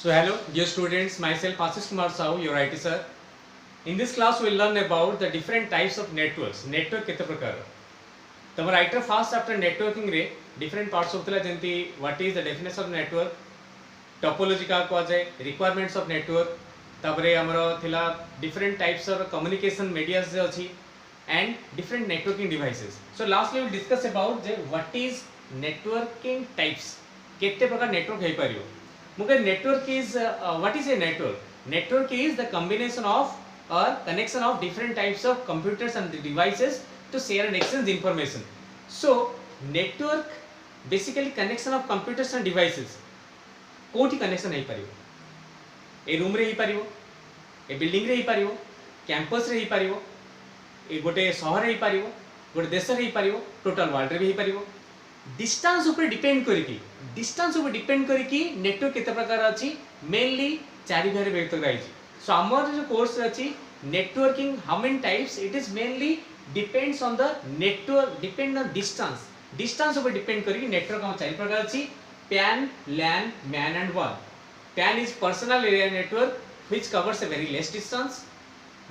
So hello dear students, myself Ashish Kumar Sahu, your IT sir. In this class we will learn about the different types of networks. Network केते प्रकार तमर राइटर फास्ट आफ्टर networking रे different parts होतला जेंती what is the definition of network, topology का को जाय, रिक्वायरमेंट्स ऑफ नेटवर्क, तापरे हमरो थिला different types of communication medias जे अछि and different networking devices. So lastly we will discuss about जे व्हाट इज नेटवर्किंग टाइप्स, केते प्रकार नेटवर्क हे परियो. मुके network is what is a network. Network is the combination of or connection of different types of computers and devices to share and exchange information. So network basically connection of computers and devices. कोठी connection हे परियो, ए room रे हे परियो, ए building रे हे परियो, campus रे हे परियो, ए गोटे शहर हे परियो, गोटे देश रे हे परियो, टोटल वर्ल्ड रे भी हे परियो. डिस्टेंस ऊपर डिपेंड करिकी नेटवर्क केते प्रकार अछि, मेनली चारि भाग रे व्यक्त कराइछि. सो हमर जो कोर्स अछि networking how many types, it is mainly depends on the network, depend on distance ऊपर डिपेंड करिकी नेटवर्क हम चारि प्रकार अछि. PAN, LAN, MAN and WAN. PAN is personal area network which covers a very less distance.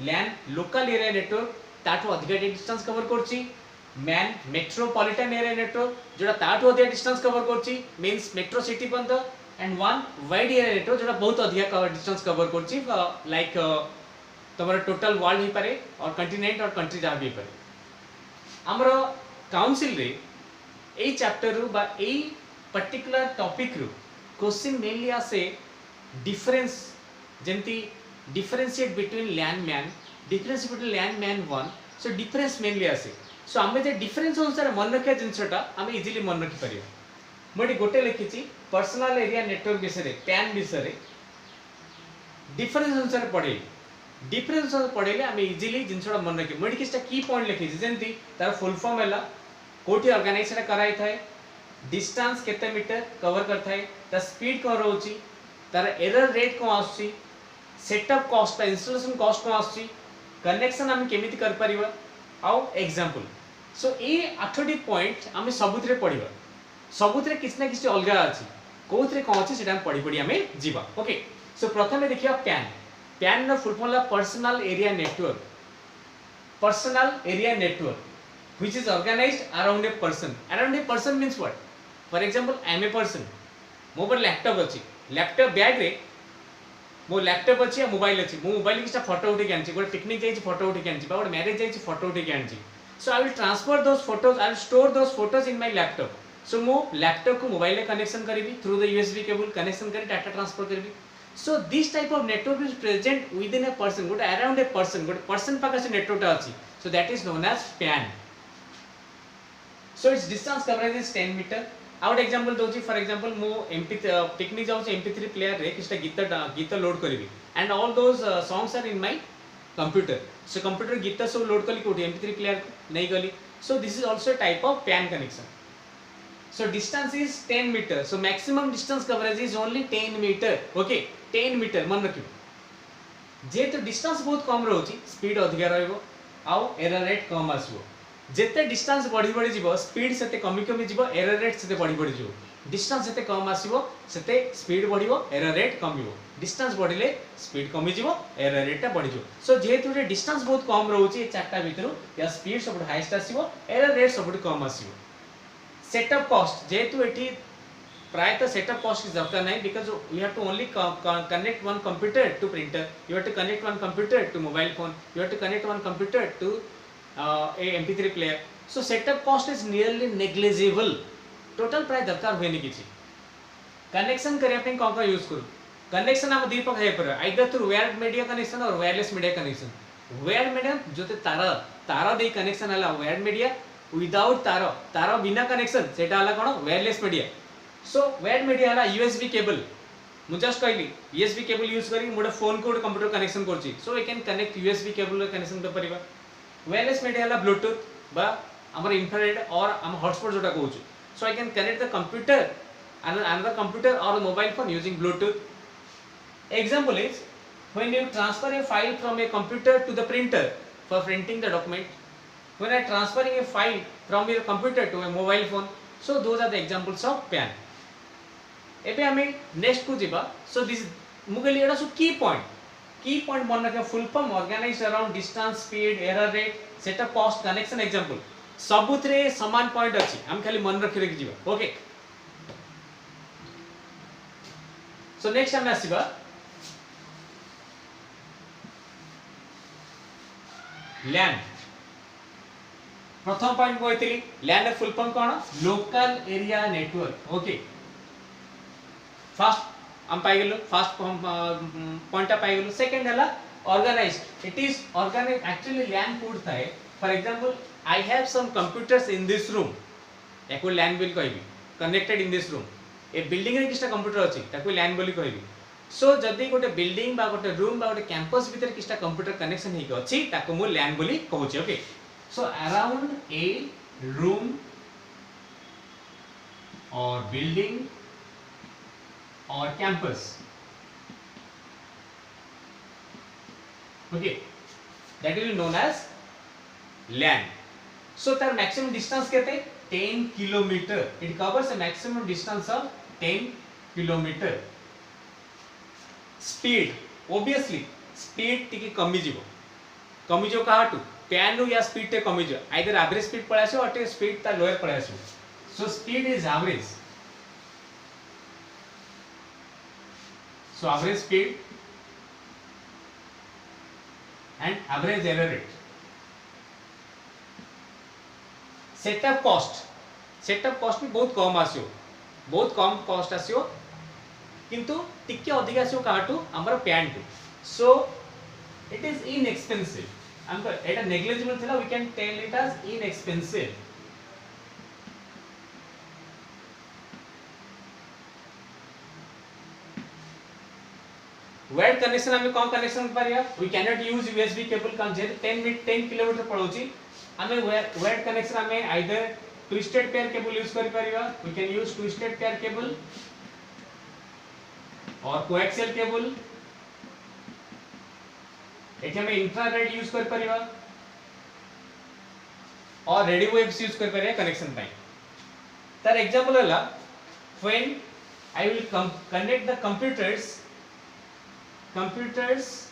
LAN local area network ताठो अधिक distance cover करछि. MAN metropolitan area network जोटा ताठो अधिक डिस्टेंस कवर करछि, मींस मेट्रो सिटी पर्यंत. And WAN wide area network जोटा बहुत अधिक distance cover करछि, लाइक तमर टोटल वर्ल्ड ही पारे और कंटिनेंट और कंट्री जा भी पारे. हमरो काउंसिल रे एई चैप्टर रु बा एई पर्टिकुलर टॉपिक रु क्वेश्चन मेनली आसे डिफरेंस, जेंती differentiate between LAN MAN, difference between LAN MAN WAN. So difference mainly आसे. सो आमे जे डिफरेंस अनुसार मन रखिया जिनसटा आमे इजीली मन रखि परियो. मोडी गोटे लिखिछि पर्सनल एरिया नेटवर्क विषय रे, PAN विषय रे डिफरेंस अनुसार पढे, डिफरेंस अनुसार पढेले आमे इजीली जिनसटा मन रखि. मोडी किछटा की पॉइंट लिखिछि, जेंती तार फुल फॉर्म हैला कोठी ऑर्गेनाइजेशन कराई थाए, डिस्टेंस केते मीटर कवर करथाय, ता स्पीड को रहउची, तार एरर रेट को आसी, सेटअप कॉस्ट ता इंस्टॉलेशन कॉस्ट को आसी, कनेक्शन हम केमिति कर परिबा आउ एग्जांपल. सो ए 8टी पॉइंट हम सबुतरे पढिबा, सबुतरे किछ ना किछ अलगा अछि, कोथरे कोन अछि सेटा हम पढि पढि हमें जीवा. ओके. सो प्रथमे देखिया PAN नो फुल फॉर्म ला personal area network. Personal area network which is organized around a person. Around a person means what? For example, I am a person. मो पर लैपटॉप अछि, लैपटॉप बैग रे मो लैपटॉप अछि, मोबाइल अछि, मो मोबाइल किछटा फोटो उठे के आनछि, गोटे पिकनिक जाइछि फोटो उठे के आनछि, बा गोटे मैरिज जाइछि फोटो उठे के आनछि. So I will transfer those photos, I will store those photos in my laptop. So मो लैपटॉप को मोबाइल रे कनेक्शन करिवि, through the USB cable connection करी डाटा ट्रांसफर करिवि. So this type of network is present within a person, गोटे around a person, गोटे person पाखा से नेटवर्क अछि. So that is known as PAN. So its distance coverage is 10 meter. Out example दोची, for example मो picnic जाउछ MP3 player रे किछटा गीत लोड करिवि, and all those songs are in my computer. So computer गीत सब लोड कली कोठी MP3 प्लेयर नहीं गली. So this is also type of PAN connection. So distance is 10 metre. So maximum distance coverage is only 10 metre. Okay, 10 metre मन रखियो. जे तो distance बहुत कम रहउची, स्पीड अधिक रहइबो आउ एरर रेट कम आसबो. जेते डिस्टेंस बढ़ी बढ़ी जीवो, स्पीड सेते कमी कमी जीवो, एरर रेट सेते बढ़ी बढ़ी जीवो. डिस्टेंस सेते कम आसीबो, सेते स्पीड बढ़िबो, एरर रेट कमिबो. डिस्टेंस बढ़िले स्पीड कमी जीवो, एरर रेट ता बढ़ी जीवो. सो जेहेतु रे डिस्टेंस बहुत कम रहउची, चारटा भितरु या स्पीड सब हाईएस्ट आसीबो, एरर रेट सब कम आसीबो. सेटअप कॉस्ट, जेहेतु एठी प्रायतः सेटअप कॉस्ट इज दरकार नहीं, because we have to only connect one computer to printer, you have to connect one computer to mobile phone, you have to connect one computer to a MP3 player. So setup cost is nearly negligible. Total प्राय दरकार हुए नहीं किसी. Connection करें अपने कौन का use करूँ. कनेक्शन आप दीपक है पर either through wired media connection or wireless media connection. Wired media जो ते तारा दे कनेक्शन आला वायर्ड मीडिया, विदाउट तारा बिना कनेक्शन सेटा आला कोन wireless media. So wired media आला USB केबल, मु जस्ट कहली USB केबल यूज करी मोडे फोन को कंप्यूटर कनेक्शन करछि. So we can connect USB cable connection कर परिबा. वायरलेस मीडिया ला ब्लूटूथ बा हमर इंफ्रारेड और हम हॉटस्पॉट जोटा कहूछु. So I can connect the computer and another computer or a mobile phone using Bluetooth. Example is when you transfer a file from a computer to the printer for printing the document. When I transferring a file from your computer to a mobile phone. So those are the examples of PAN. एबे हमें next को जीवा so this मु कहली एटा सब की point मन रखा full form organized around distance speed error rate setup cost connection example सबुतरे समान पॉइंट अछि हम खाली मन रखि रखि जीवा ओके सो नेक्स्ट हम आसीबा लैंड प्रथम पॉइंट कहती लैंड फुल फॉर्म कौन local area network okay first हम पाई गेलो फर्स्ट पॉइंट पाई गेलो सेकंड हला organized it is organized actually LAN कोड थाए for example I have some computers in this room एको लैंड बिल कहबी connected in this room a building रे किछटा कंप्यूटर अछि ताको लैंड बोली कहबी सो जदि गोटे बिल्डिंग बा गोटे रूम बा गोटे कैंपस भीतर किछटा कंप्यूटर कनेक्शन हेक अछि ताको मु लैंड बोली कहूची okay so around a room or building or campus okay that will be known as LAN so their maximum distance kete 10 kilometer it covers a maximum distance of 10 kilometer speed obviously speed टिके कमी जो काटू fan रू या speed टे कमी जो either average speed पळे आसो और स्पीड ता लोअर पळे आसो so speed is average so average speed and average error rate setup cost भी बहुत कम कॉस्ट आसियो किंतु टिके अधिक आसियो काटू हमर पैन टू सो इट इज इनएक्सपेंसिव हमको एटा नेग्लिजिबल थिला we can tell it as inexpensive wired connection हमें कौन कनेक्शन करिया we can not use USB cable का जे 10 किलोमीटर पड़ोची हमें वायर्ड कनेक्शन हमें either twisted pair cable use कर परिवा we can use twisted pair cable or coaxial cable एठी हमें इंफ्रारेड यूज कर परिवा और रेडियो वेव्स यूज कर परिया कनेक्शन पाई तार एग्जांपल हला when I will connect the computers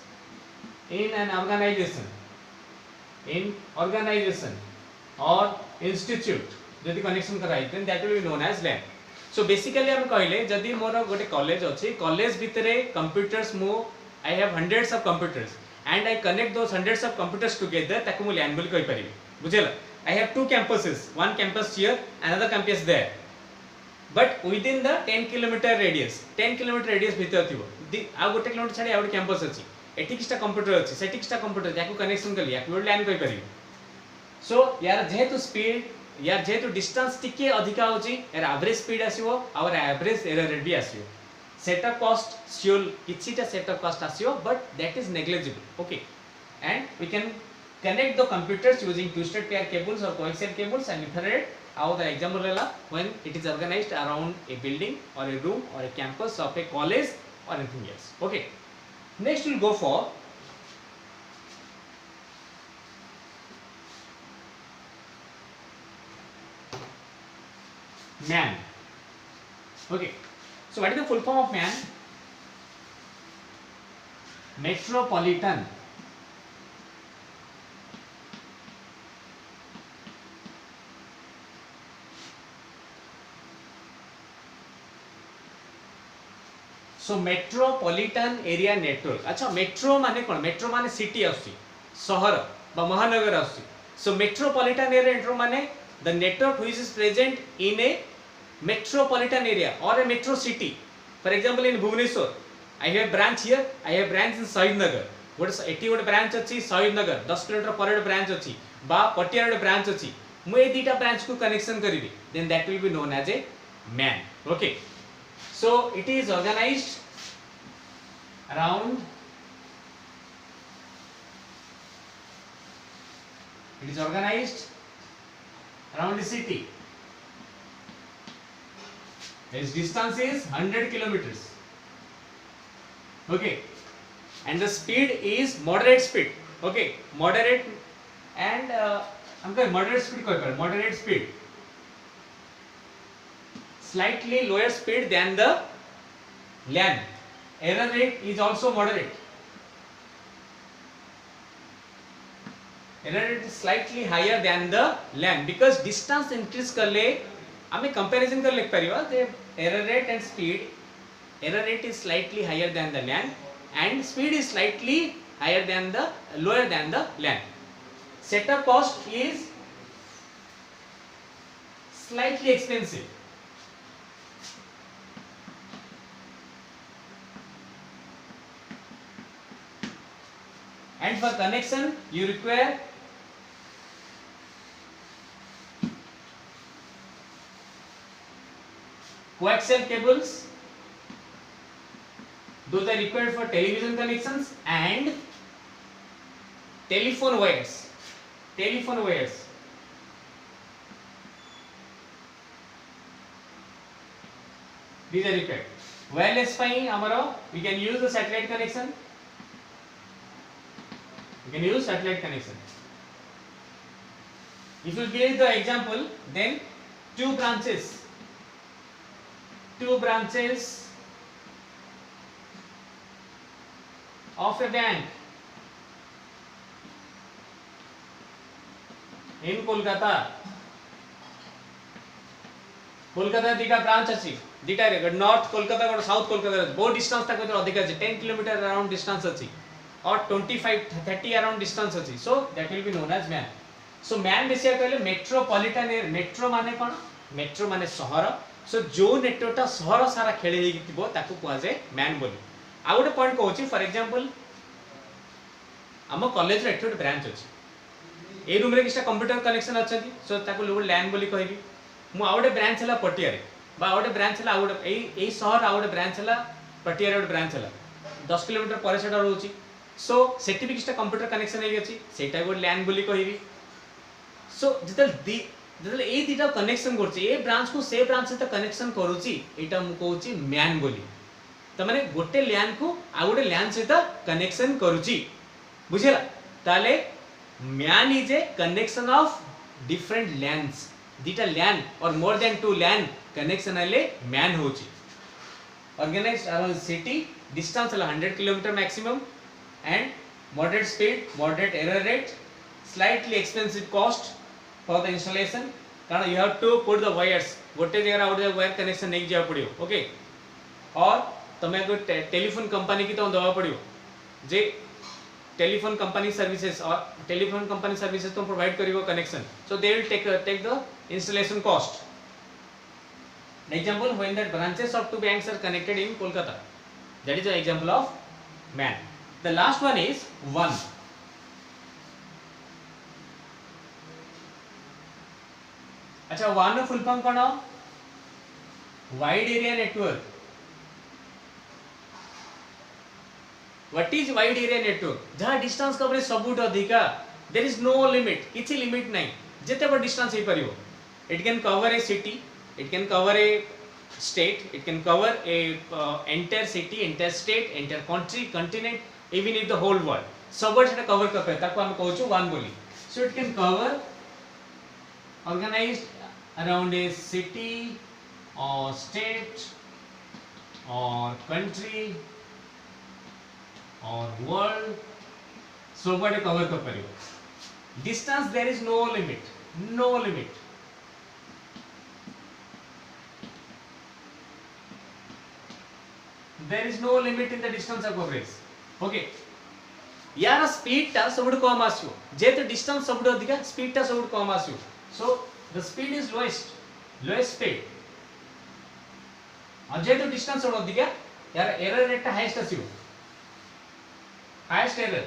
in an organization or institute जदि कनेक्शन कराई then that will be known as LAN so basically हम कहले जदि मोर गोटे कॉलेज अछि कॉलेज भितरे कंप्यूटर्स मो I have hundreds of computers and I connect those hundreds of computers together ताको मु LAN बोली कहि परिबे बुझेला I have two campuses one campus here another campus there but within the 10 kilometer radius भितर थिबो आ गोटे किलोमीटर छाडी आ गोटे कैंपस अछि एठी किछटा कंप्यूटर अछि सेठी किछटा कंप्यूटर जाको कनेक्शन करली याको लैन कहि परिबे सो यार जेहेतु स्पीड यार जेहेतु डिस्टेंस टिके अधिका होची यार एवरेज स्पीड आसीबो और एवरेज एरर रेट भी आसीबो सेटअप कॉस्ट श्योर किछटा सेटअप कॉस्ट आसीबो but that is negligible okay and we can connect the computers using twisted pair cables or coaxial cables and infrared how the example rela when it is organized around a building or a room or a campus of a college or anything else okay next we'll go for MAN okay so what is the full form of MAN metropolitan so metropolitan area network अच्छा metro माने कोन metro माने city आसी शहर बा महानगर आसी सो metropolitan area network माने the network which is present in A metropolitan area or a metro city for example in Bhubaneswar I have branch here I have branch in Sahidnagar what eighty गोटे branch अछि Sahidnagar 10 kilometre पर एक branch अछि बा पटियार गोटे branch अछि मु ए दीटा branch को connection करिवि then that will be known as a MAN okay so it is organized around the city its distance is 100 kilometers okay and the speed is moderate speed okay moderate and हमको moderate speed कोई पर moderate speed slightly lower speed than the LAN. Error rate is also moderate. Error rate is slightly higher than the LAN because distance increase करले हमें comparison कर लिख परिवा the error rate and speed. Error rate is slightly higher than the LAN and speed is slightly higher than the lower than the LAN. Setup cost is slightly expensive. And for connection you require coaxial cables. Those are required for television connections and telephone wires. Telephone wires. These are required. Wireless fine amaro we can use the satellite connection. You can use satellite connection. If you give the example, then two branches of a bank in Kolkata. Kolkata dita branch अछि dita रे north Kolkata और south Kolkata बहुत distance तक तो अधिक अछि 10 km around distance अछि और 25-30 around distance अछि, so that will be known as MAN. So MAN बेसिया कहले मेट्रोपॉलिटन एरिया. मेट्रो माने कोन? मेट्रो माने शहर. So जो नेटवर्कटा शहर सारा खेले हेकि थिबो ताकू कुआ जाय MAN बोली. आ गोटे पॉइंट कहूची फॉर एग्जांपल हम कॉलेज रे एठोट ब्रांच अछि ए रूम रे किछटा कंप्यूटर कनेक्शन अछि, सो ताकू लोग LAN बोली कहबी. मु आ गोटे ब्रांच हला पटिया रे बा आ गोटे ब्रांच हला आ गोटे एई शहर आ गोटे ब्रांच हला पटिया रे गोटे ब्रांच हला 10 किलोमीटर पर सेटा रहउची. सो सेठी भी किछटा कंप्यूटर कनेक्शन हेइ अछि सेटा गोटे LAN बोली कहबी. सो जेतल ए दिटा कनेक्शन करछि ए ब्रांच को से ब्रांच से कनेक्शन करूछि एटा मु कहूछि MAN बोली. त माने गोटे LAN को आ गोटे LAN सहित कनेक्शन करूछि बुझिला. ताले MAN is a connection of different LANs. दिटा LAN or more than 2 LAN connection हेले MAN होछि. Organized around city distance 100 kilometer maximum and moderate speed, moderate error rate, slightly expensive cost for the installation. कारण you have to put the wires गोटे जगह out wire connection नहीं जा पड़ियो. Okay और तमे को टेलीफोन कंपनी की तो दवा पड़ियो जे telephone company services or telephone company services तो प्रोवाइड करिवो connection. So they will take the installation cost. An example when that branches of two banks are connected in Kolkata. That is the example of MAN. The last one is WAN. अच्छा WAN full form cone? Wide area network. What is wide area network? जहाँ distance coverage सबुठ अधिका. There is no limit. किछि limit नहीं. जेते बड़ distance हे परियो. It can cover a city. It can cover a state. It can cover a entire city, entire state, entire country, continent, even if the whole world. सब सेटा cover करते हैं. ताको हम कहूछु WAN बोली. So it can cover organized around a city or state or country or world. So what cover कर परियो. Distance there is no limit. No limit. There is no limit in the distance of coverage. Okay. यार speed टा सबुठ कम आसियो जेते distance सबुठ अधिका speed टा सबुठ कम आसियो. So the speed is lowest speed और जेते डिस्टेंस सबुठ अधिका यार एरर रेट टा हाईएस्ट आसियो. Highest error.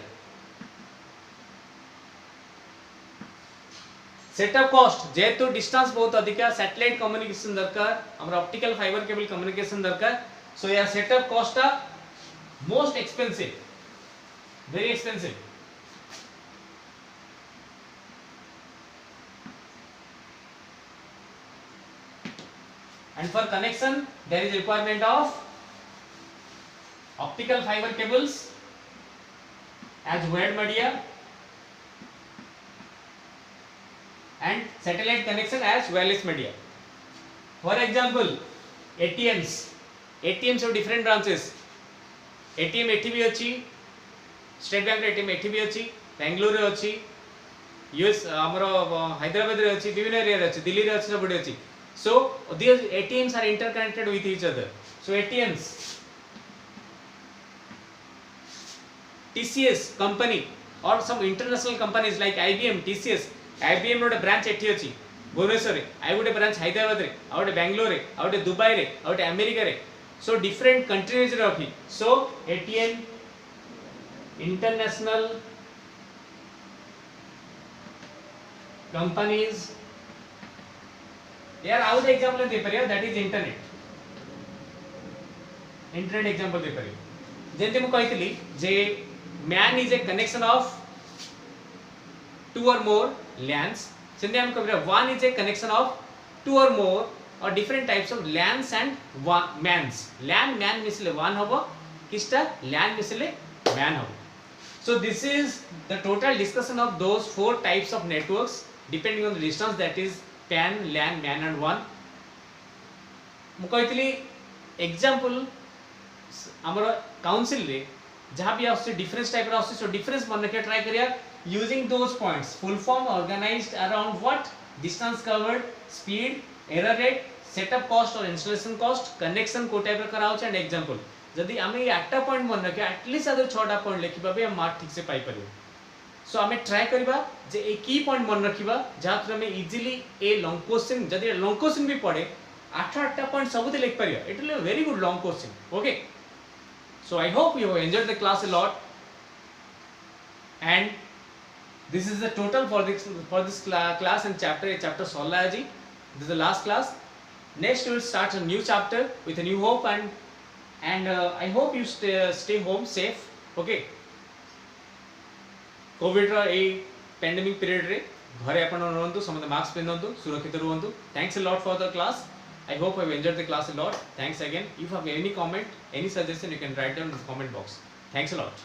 सेटअप कॉस्ट जेते डिस्टेंस बहुत अधिका सैटेलाइट कम्युनिकेशन दरकार हमरा ऑप्टिकल फाइबर केबल कम्युनिकेशन दरकार. सो यार सेटअप कॉस्ट टा most expensive. Very expensive. And for connection there is requirement of optical fiber cables as wired media and satellite connection as wireless media. For example, ATMs ATM सब different branches ATM एठी भी अछि state bank ATM एठी भी अछि बेंगलुरु रे अछि US हमरो हैदराबाद रे अछि विभिन्न एरिया रे अछि दिल्ली रे अछि सबडे अछि so these ATMs are interconnected with each other so ATMs TCS company or some international companies like IBM TCS IBM row branch एठी अछि भुवनेश्वर रे आई गोटे ब्रांच हैदराबाद रे आ गोटे बेंगलोर रे आ गोटे दुबई रे आ गोटे अमेरिका रे so different countries रे अछि so ATM international companies यार आउट एग्जांपल दे परियो दैट इज इंटरनेट एग्जांपल दे परियो जेंते मु कहितली जे MAN is a connection of two or more LANs सेंते हम कहबे वन is a connection of two or more or different types of LANs and MANs LAN MAN मिसले वन होबो किसटा LAN मिसले मैन होबो so this is the total discussion of those four types of networks depending on the distance that is PAN LAN MAN and WAN मु कहितली example हमर council रे जहां भी आसे डिफरेंस टाइप रा आसे सो डिफरेंस मन के ट्राई करिया using those points full form organized around what distance covered speed error rate setup cost और इंस्टॉलेशन कॉस्ट कनेक्शन को टाइप रा कराउ छ एंड एग्जांपल जदि आमे 8टा पॉइंट मन रखे एटलीस्ट अदर 6टा पॉइंट लिखिबा बे मार्क ठीक से पाई परियो सो आमे ट्राई करबा जे ए की पॉइंट मन रखिबा जहा थ्रू हमें इजीली ए लॉन्ग क्वेश्चन जदि लॉन्ग क्वेश्चन भी पड़े 8टा पॉइंट सब लिख परियो it will be a very good long question okay so I hope you have enjoyed the class a lot and this is the total for this class and chapter solve aji this is the last class next we will start a new chapter with a new hope and I hope you stay home safe okay covid रा ए pandemic period रे घरे आपण रहंतु समस्त mask पिनंतु सुरक्षित रहंतु thanks a lot for the class I hope you have enjoyed the class a lot thanks again if you have any comment any suggestion you can write down in the comment box thanks a lot